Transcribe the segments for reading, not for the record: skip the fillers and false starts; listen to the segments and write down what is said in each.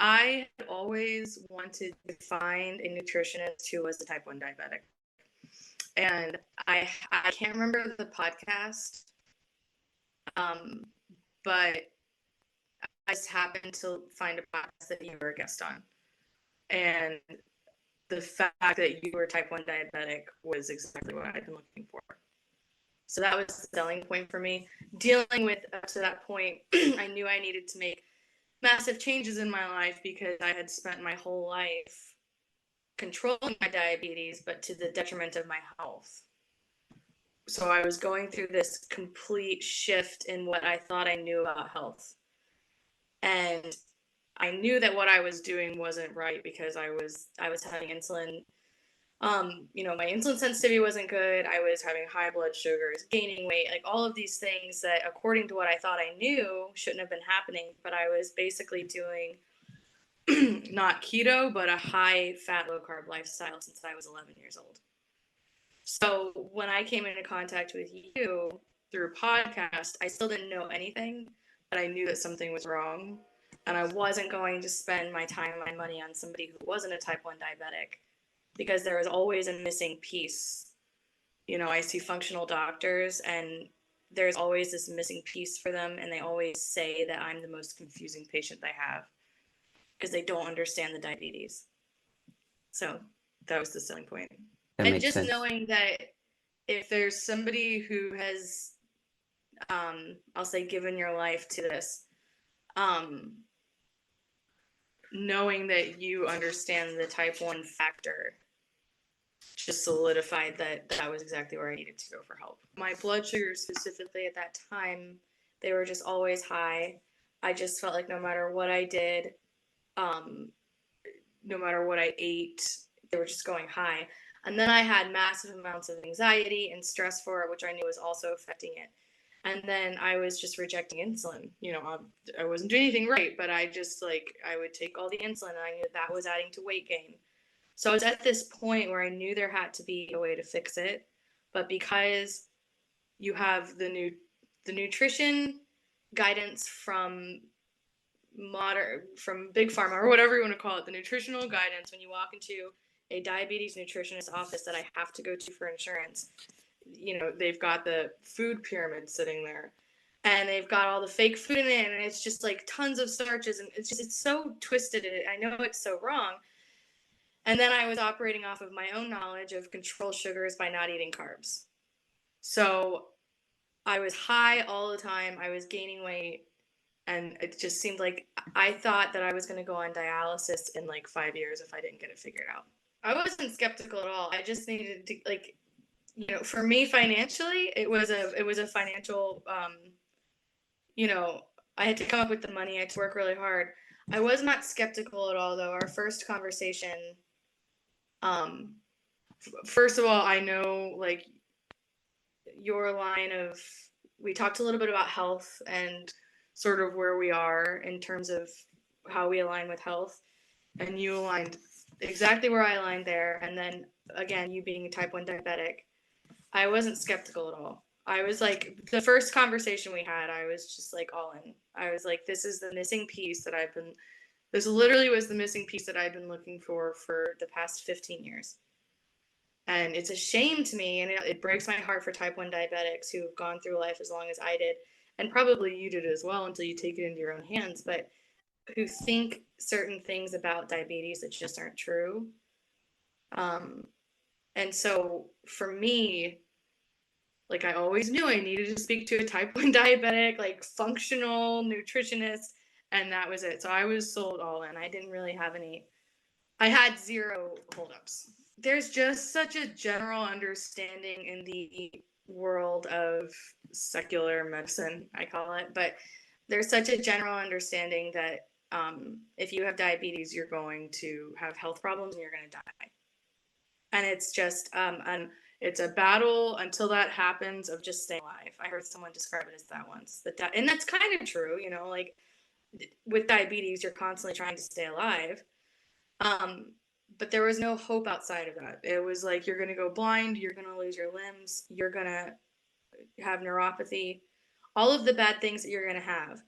I had always wanted to find a nutritionist who was a type 1 diabetic. And I can't remember the podcast, but I just happened to find a podcast that you were a guest on. And the fact that you were type 1 diabetic was exactly what I'd been looking for. So that was the selling point for me. Dealing with, up to that point, I knew I needed to make massive changes in my life because I had spent my whole life controlling my diabetes, but to the detriment of my health. So I was going through this complete shift in what I thought I knew about health. And I knew that what I was doing wasn't right because I was having insulin. My insulin sensitivity wasn't good. I was having high blood sugars, gaining weight, like all of these things that, according to what I thought I knew, shouldn't have been happening. But I was basically doing not keto, but a high fat, low carb lifestyle since I was 11 years old. So when I came into contact with you through a podcast, I still didn't know anything, but I knew that something was wrong. And I wasn't going to spend my time and my money on somebody who wasn't a type 1 diabetic because there was always a missing piece. I see functional doctors and there's always this missing piece for them. And they always say that I'm the most confusing patient they have because they don't understand the diabetes. So that was the selling point. That And makes just sense. knowing that if there's somebody who has, I'll say, given your life to this, knowing that you understand the type 1 factor just solidified that was exactly where I needed to go for help. My blood sugars specifically at that time, they were just always high. I just felt like no matter what I did, no matter what I ate, they were just going high. And then I had massive amounts of anxiety and stress for it, which I knew was also affecting it. And then I was just rejecting insulin. I wasn't doing anything right, but I just I would take all the insulin and I knew that was adding to weight gain. So I was at this point where I knew there had to be a way to fix it. But because you have the nutrition guidance from Big Pharma or whatever you want to call it, the nutritional guidance when you walk into a diabetes nutritionist office that I have to go to for insurance, they've got the food pyramid sitting there and they've got all the fake food in it and it's just like tons of starches and it's so twisted and I know it's so wrong. And then I was operating off of my own knowledge of control sugars by not eating carbs. So I was high all the time. I was gaining weight. And it just seemed like I thought that I was going to go on dialysis in like 5 years if I didn't get it figured out. I wasn't skeptical at all. I just needed to, for me financially, it was a financial, I had to come up with the money. I had to work really hard. I was not skeptical at all, though. Our first conversation, first of all, I know like your line of, we talked a little bit about health and sort of where we are in terms of how we align with health. And you aligned exactly where I aligned there. And then again, you being a type 1 diabetic, I wasn't skeptical at all. I was like, the first conversation we had, I was just like all in. I was like, this is the missing piece that this literally was the missing piece that I've been looking for the past 15 years. And it's a shame to me, and it breaks my heart for type 1 diabetics who have gone through life as long as I did, and probably you did as well until you take it into your own hands, but who think certain things about diabetes that just aren't true. And so for me, like I always knew I needed to speak to a type 1 diabetic, like functional nutritionist, and that was it. So I was sold all in. I didn't really have I had zero holdups. There's just such a general understanding in the world of secular medicine, I call it, but there's such a general understanding that if you have diabetes, you're going to have health problems and you're going to die. And it's just, it's a battle until that happens of just staying alive. I heard someone describe it as that once. And that's kind of true, like with diabetes, you're constantly trying to stay alive. But there was no hope outside of that. It was like, you're going to go blind, you're going to lose your limbs, you're going to have neuropathy, all of the bad things that you're going to have.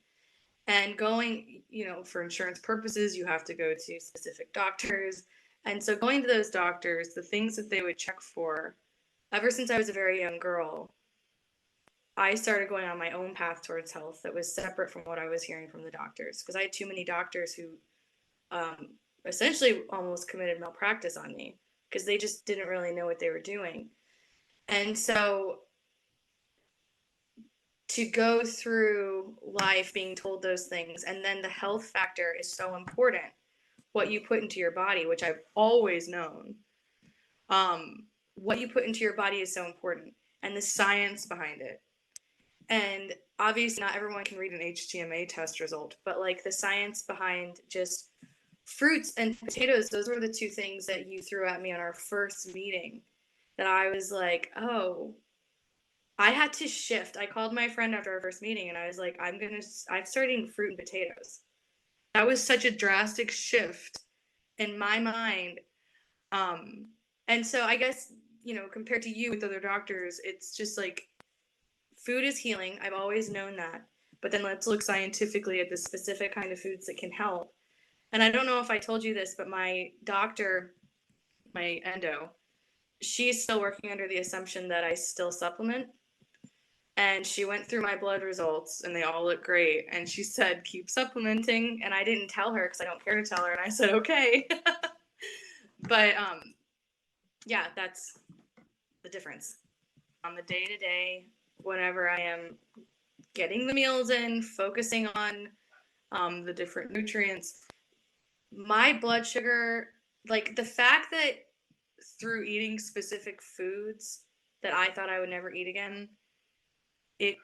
And going, for insurance purposes, you have to go to specific doctors. And so going to those doctors, the things that they would check for, ever since I was a very young girl, I started going on my own path towards health that was separate from what I was hearing from the doctors. Because I had too many doctors who essentially almost committed malpractice on me because they just didn't really know what they were doing. And so to go through life being told those things, and then the health factor is so important, what you put into your body, which I've always known. What you put into your body is so important, and the science behind it. And obviously not everyone can read an HTMA test result, but like the science behind just fruits and potatoes, those were the two things that you threw at me on our first meeting that I was like, oh, I had to shift. I called my friend after our first meeting and I was like, I'm started eating fruit and potatoes. That was such a drastic shift in my mind. And so I guess, compared to you with other doctors, it's just like food is healing. I've always known that. But then let's look scientifically at the specific kind of foods that can help. And I don't know if I told you this, but my doctor, my endo, she's still working under the assumption that I still supplement. And she went through my blood results and they all look great. And she said, keep supplementing. And I didn't tell her because I don't care to tell her. And I said, okay. But yeah, that's the difference. On the day-to-day, whenever I am getting the meals in, focusing on the different nutrients, my blood sugar, like the fact that through eating specific foods that I thought I would never eat again, it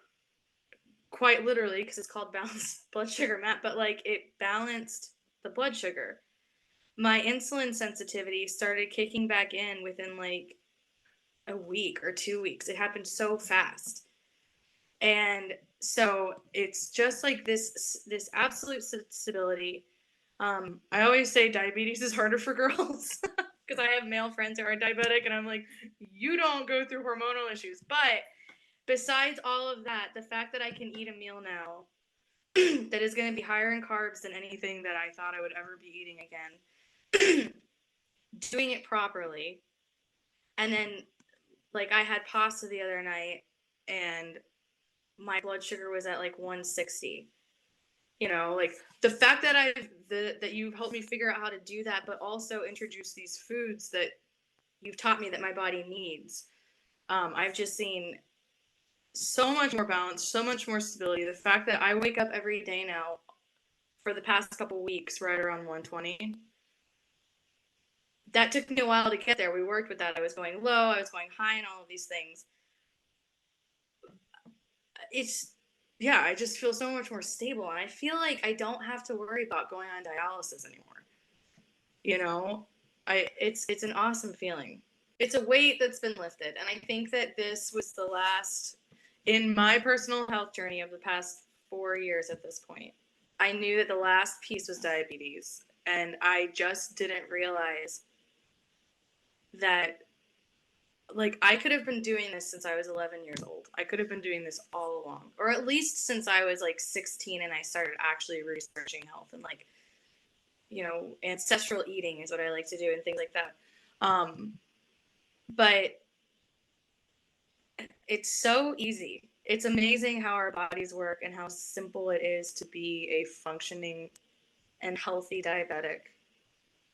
quite literally, because it's called balanced blood sugar map, but like it balanced the blood sugar. My insulin sensitivity started kicking back in within like a week or 2 weeks. It happened so fast. And so it's just like this absolute stability. I always say diabetes is harder for girls because I have male friends who are diabetic and I'm like, you don't go through hormonal issues. But besides all of that, the fact that I can eat a meal now that is going to be higher in carbs than anything that I thought I would ever be eating again, doing it properly. And then, like, I had pasta the other night and my blood sugar was at like 160. Like the fact that that you've helped me figure out how to do that, but also introduce these foods that you've taught me that my body needs. I've just seen so much more balance, so much more stability. The fact that I wake up every day now for the past couple weeks right around 120. That took me a while to get there. We worked with that. I was going low, I was going high, and all of these things. I just feel so much more stable, and I feel like I don't have to worry about going on dialysis anymore. It's an awesome feeling. It's a weight that's been lifted, and I think that this was the last in my personal health journey of the past 4 years at this point. I knew that the last piece was diabetes, and I just didn't realize that like I could have been doing this since I was 11 years old. I could have been doing this all along, or at least since I was like 16 and I started actually researching health and like, ancestral eating is what I like to do and things like that. But it's so easy. It's amazing how our bodies work and how simple it is to be a functioning and healthy diabetic.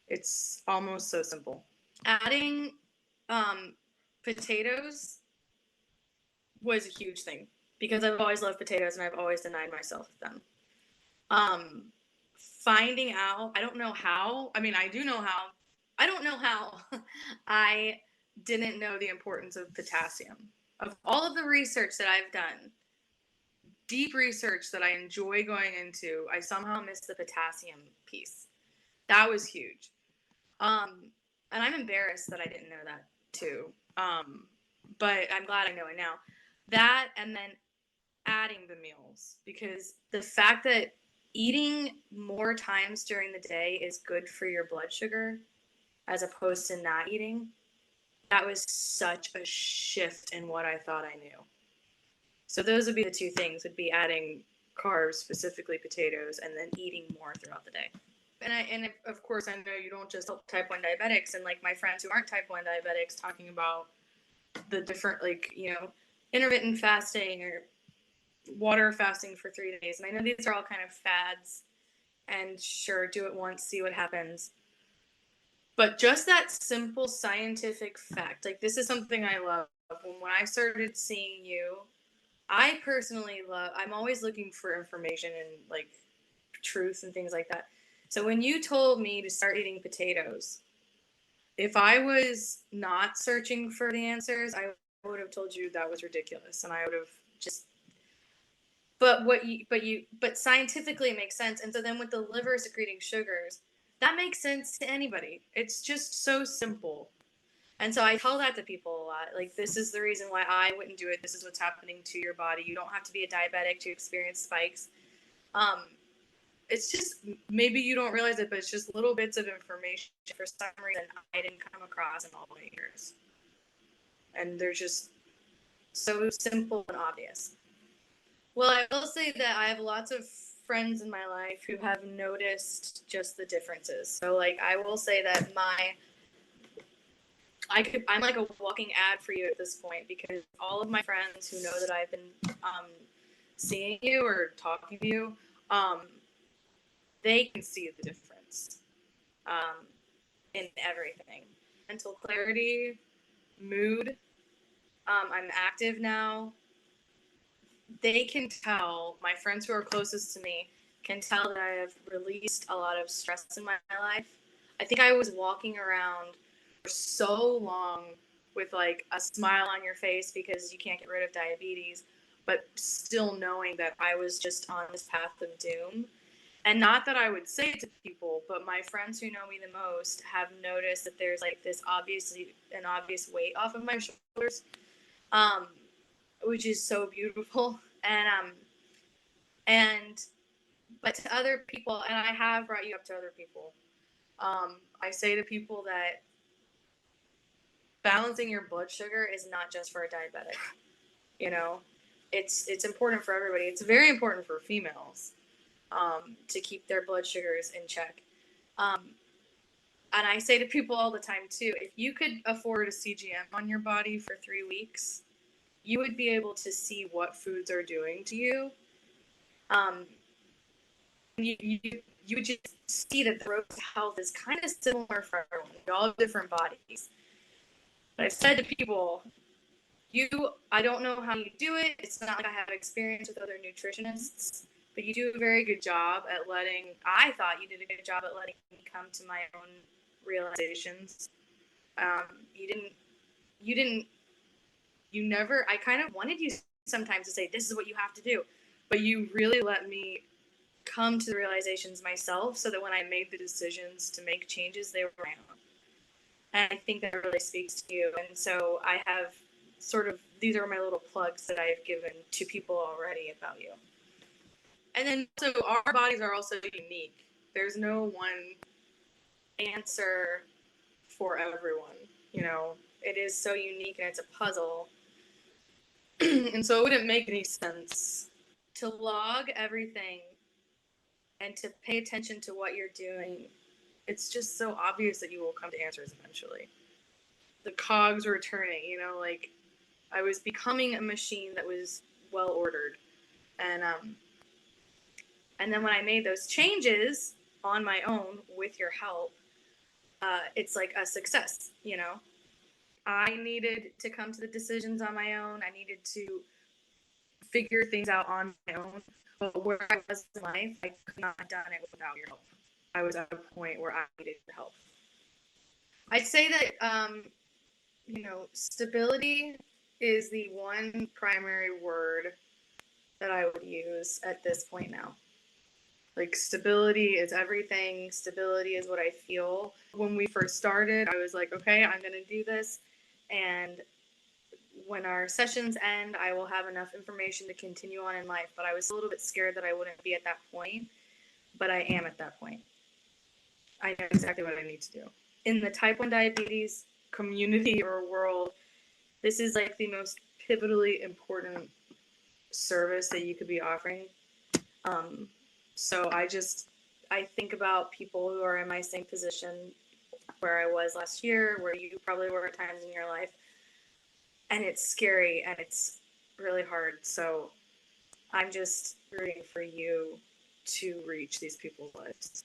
It's almost so simple. Adding potatoes was a huge thing because I've always loved potatoes and I've always denied myself them. Finding out, I don't know how. I mean, I do know how. I don't know how. I didn't know the importance of potassium. Of all of the research that I've done, deep research that I enjoy going into, I somehow missed the potassium piece. That was huge. And I'm embarrassed that I didn't know that too. But I'm glad I know it now. That and then adding the meals, because the fact that eating more times during the day is good for your blood sugar as opposed to not eating, that was such a shift in what I thought I knew. So those would be the two things, would be adding carbs, specifically potatoes, and then eating more throughout the day. And of course, I know you don't just help type 1 diabetics, and like my friends who aren't type 1 diabetics talking about the different, like, you know, intermittent fasting or water fasting for 3 days. And I know these are all kind of fads, and sure, do it once, see what happens. But just that simple scientific fact, like, this is something I love. When I started seeing you, I personally love, I'm always looking for information and like truth and things like that. So when you told me to start eating potatoes, if I was not searching for the answers, I would have told you that was ridiculous, and I would have just. But scientifically it makes sense. And so then with the liver secreting sugars, that makes sense to anybody. It's just so simple. And so I tell that to people a lot. Like, this is the reason why I wouldn't do it. This is what's happening to your body. You don't have to be a diabetic to experience spikes. It's just, maybe you don't realize it, but it's just little bits of information for some reason I didn't come across in all my years. And they're just so simple and obvious. Well, I will say that I have lots of friends in my life who have noticed just the differences. So, like, I will say that I'm like a walking ad for you at this point, because all of my friends who know that I've been seeing you or talking to you, they can see the difference in everything. Mental clarity, mood. I'm active now. They can tell, my friends who are closest to me can tell that I have released a lot of stress in my life. I think I was walking around for so long with like a smile on your face because you can't get rid of diabetes, but still knowing that I was just on this path of doom. And not that I would say it to people, but my friends who know me the most have noticed that there's like this an obvious weight off of my shoulders, which is so beautiful. But to other people, and I have brought you up to other people, I say to people that balancing your blood sugar is not just for a diabetic. You know, it's important for everybody. It's very important for females to keep their blood sugars in check. And I say to people all the time too, if you could afford a CGM on your body for 3 weeks, you would be able to see what foods are doing to you. You would just see that the road to health is kind of similar for everyone. We all have different bodies. But I've said to people, I don't know how you do it. It's not like I have experience with other nutritionists, but you do a very good job at I thought you did a good job at letting me come to my own realizations. I kind of wanted you sometimes to say, this is what you have to do, but you really let me come to the realizations myself, so that when I made the decisions to make changes, they were my own. And I think that really speaks to you. And so I have these are my little plugs that I've given to people already about you. And then, so our bodies are also unique. There's no one answer for everyone. You know, it is so unique, and it's a puzzle. And so it wouldn't make any sense to log everything and to pay attention to what you're doing. It's just so obvious that you will come to answers eventually. The cogs were turning, you know, like I was becoming a machine that was well ordered. And then when I made those changes on my own with your help, it's like a success, you know. I needed to come to the decisions on my own. I needed to figure things out on my own. But where I was in life, I could not have done it without your help. I was at a point where I needed your help. I'd say that, stability is the one primary word that I would use at this point now. Like, stability is everything. Stability is what I feel. When we first started, I was like, okay, I'm going to do this. And when our sessions end, I will have enough information to continue on in life. But I was a little bit scared that I wouldn't be at that point. But I am at that point. I know exactly what I need to do. In the type 1 diabetes community or world, this is like the most pivotally important service that you could be offering. So I think about people who are in my same position where I was last year, where you probably were at times in your life, and it's scary and it's really hard. So I'm just rooting for you to reach these people's lives.